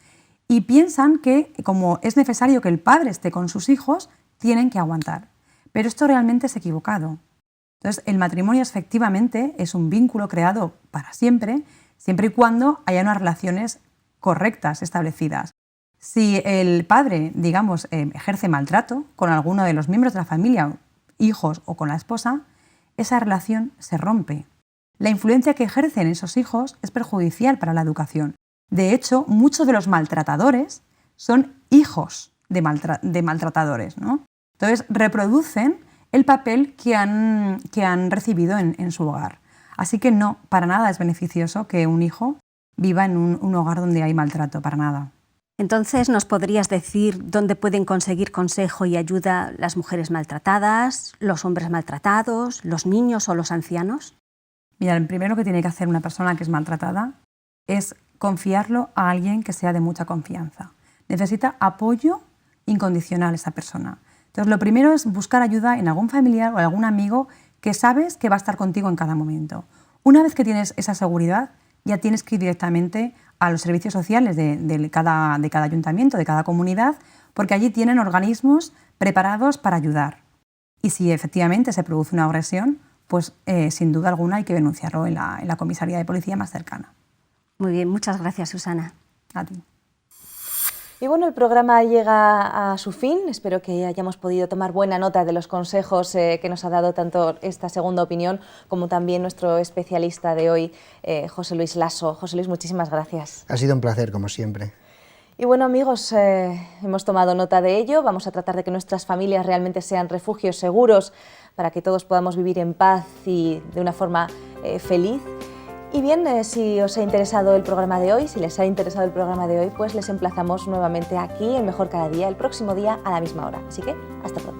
y piensan que como es necesario que el padre esté con sus hijos, tienen que aguantar. Pero esto realmente es equivocado. Entonces, el matrimonio efectivamente es un vínculo creado para siempre, siempre y cuando haya unas relaciones correctas establecidas. Si el padre, digamos, ejerce maltrato con alguno de los miembros de la familia, hijos o con la esposa, esa relación se rompe. La influencia que ejercen esos hijos es perjudicial para la educación. De hecho, muchos de los maltratadores son hijos de maltratadores, ¿no? Entonces, reproducen el papel que han recibido en su hogar. Así que no, para nada es beneficioso que un hijo viva en un hogar donde hay maltrato, para nada. Entonces, ¿nos podrías decir dónde pueden conseguir consejo y ayuda las mujeres maltratadas, los hombres maltratados, los niños o los ancianos? Mira, el primero que tiene que hacer una persona que es maltratada es confiarlo a alguien que sea de mucha confianza. Necesita apoyo incondicional esa persona. Entonces, lo primero es buscar ayuda en algún familiar o algún amigo que sabes que va a estar contigo en cada momento. Una vez que tienes esa seguridad, ya tienes que ir directamente a los servicios sociales de cada ayuntamiento, de cada comunidad, porque allí tienen organismos preparados para ayudar. Y si efectivamente se produce una agresión, pues sin duda alguna hay que denunciarlo en la comisaría de policía más cercana. Muy bien, muchas gracias, Susana. A ti. Y bueno, el programa llega a su fin. Espero que hayamos podido tomar buena nota de los consejos que nos ha dado tanto esta segunda opinión como también nuestro especialista de hoy, José Luis Lasso. José Luis, muchísimas gracias. Ha sido un placer, como siempre. Y bueno, amigos, hemos tomado nota de ello. Vamos a tratar de que nuestras familias realmente sean refugios seguros para que todos podamos vivir en paz y de una forma feliz. Y bien, si os ha interesado el programa de hoy, si les ha interesado el programa de hoy, pues les emplazamos nuevamente aquí en Mejor Cada Día, el próximo día a la misma hora. Así que, hasta pronto.